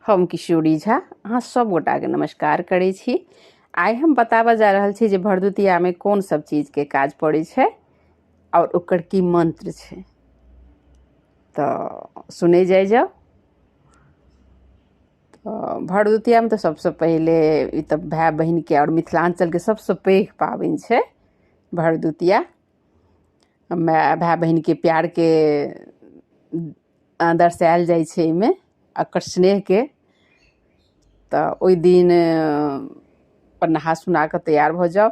हम किशोरी झा अहाँ सब गोटा के नमस्कार करै छी। आइ हम बताबऽ जा रहल छी जे भरदुतिया में कौन सब चीज के काज पड़ै छै और ओकर की मंत्र छै, तो सुने जाओ। तो भरदुतिया में तो सबसे पहले ई तो भाई बहन के और मिथिलांचल के सबसे पैघ पाबनि छै भरदुतिया। भाई बहन के प्यार के दर्शायल जाइ छै एहिमे, एकर स्नेह के। तो ओहि दिन पर नहा सुना के तैयार भ जाओ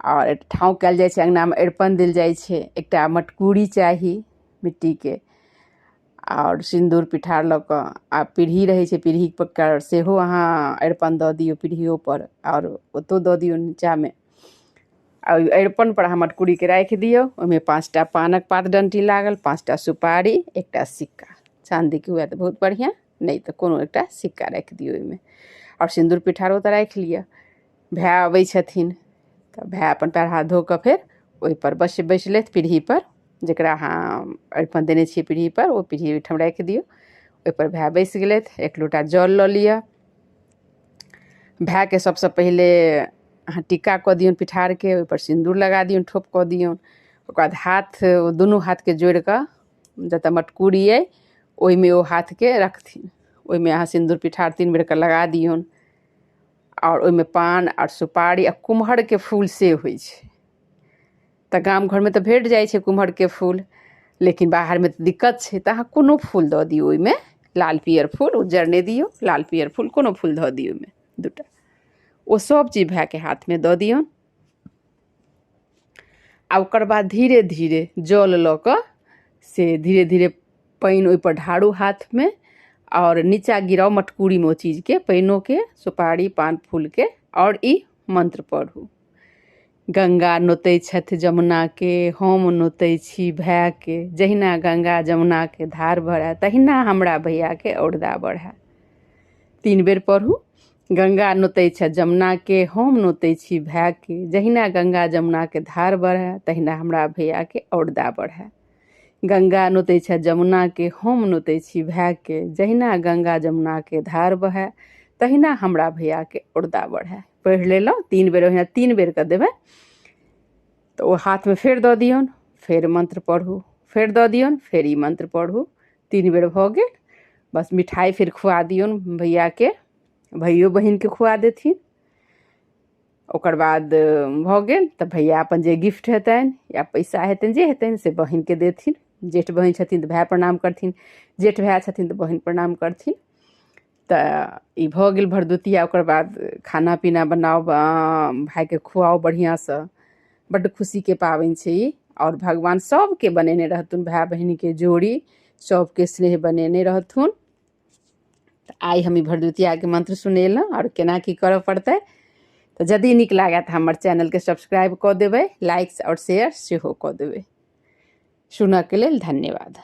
और ठाव कयल जाइ छै, अंगना में अरिपन देल जाइ छै, एकटा मटकुरी चाही मिट्टी के और सिंदूर पिठार ल क आ पीढ़ी रहे छै, पीढ़ी पर सेहो अहाँ अरिपन द दियौ पीढ़ियो पर और ओतो द दियौ नीचा में। और अरिपन पर अहाँ मटकुरी के राखि दियौ, ओहिमे 5टा पानक पात डंटी लागल, 5टा सुपारी, एकटा सिक्का, चांदी के हुए तो बहुत बढ़िया, नहीं तो कोनो एकटा सिक्का राखि दियौ ओहिमे और सिंदूर पिठारो तो राखि लिअ। भाई अबै छथिन तो भाई अपन पैर हाथ धो के फेर ओहि पर बैसलेथ पीढ़ी पर, जकरा अहाँ अरिपन देने छियै पीढ़ी पर, ओ पीढ़ी ओहिठाम राखि दियौ। ओहि पर भाई बैस गेलथि, 1 लोटा जल ल लिअ। भाई के सबसे पहले अहाँ टीका क दियौन पिठार के, ओहि पर सिंदूर लगा दियौन, ठोप क दियौन। ओकर बाद हाथ, दुनू हाथ के जोड़ के जतऽ मटकुरी अइ ओहिमे ओ हाथ के रखथिन, ओहिमे अहाँ सिंदूर पिठार 3 बेर के लगा दियौन और ओहिमे पान और सुपारी आ कुम्हर के फूल से होइ छै। तऽ गाम घर में तो भेट जाइ छै कुम्हर के फूल, लेकिन बाहर में तो दिक्कत छै, तऽ अहाँ कोनो फूल द दियौ ओहिमे, लाल पियर फूल, उज्जर नहि दियौ, लाल पियर फूल कोनो फूल ध दियौ ओहिमे 2टा। ओ सब चीज भाई के हाथ में द दियौन आ ओकर बाद धीरे धीरे जल ल क से धीरे धीरे पानि ओहि पर ढारू हाथ में और नीचा गिराओ मटकुरी में ओ चीज के, पानिओ के, सुपारी पान फूल के, और ई मंत्र पढ़ू। गंगा नोतै छथि जमुना के, हम नोतै छी भाई के, जहिना गंगा जमुना के धार बढ़ै, तहिना हमरा भैया के औरदा बढ़ै। 3 बेर पढ़ू। गंगा नोतै छथि जमुना के, हम नोतै छी भाई के, जहिना गंगा जमुना के धार बढ़ै, तहिना हमरा भैया के औरदा बढ़ै। गंगा नोतै छथि जमुना के, हम नोतै छी भाई के, जहिना गंगा जमुना के धार बहै, तहिना हमरा भैया के औरदा बढ़ै। पढ़ि लेलहुँ 3 बेर, ओहिना 3 बेर के देबै। तो ओ हाथ में फेर द दियौन, फेर मंत्र पढ़ू, फेर द दियौन, फेर ई मंत्र पढ़ू। 3 बेर भ गेल। बस मिठाई फिर खुआ दियौन भैया के, भैयो बहिन के खुआ देथिन। ओकर बाद भ गेल तऽ भैया अपन जे गिफ्ट हेतनि या पैसा हेतनि जे हेतनि से बहिन के देथिन। जेठ बहिन छथिन तऽ भाई प्रणाम करथिन, जेठ भाई छथिन तऽ बहिन प्रणाम करथिन। तऽ ई भ गेल भरदुतिया। ओकर बाद खाना पीना बनाओ, भाई के खुआओ बढ़िया से। बड्ड खुशी के पाबनि छै ई, और भगवान सबके बनेने रहथुन, भाई बहिन के जोड़ी सबके स्नेह बनेने रहथुन। आइ हम ई भरदुतिया के मंत्र सुनेलहुँ और केना की करऽ पड़तै। तो यदि नीक लागै तऽ हमर चैनल के सब्सक्राइब कऽ देबै, लाइक और शेयर सेहो कऽ देबै। सुनऽ के लेल धन्यवाद।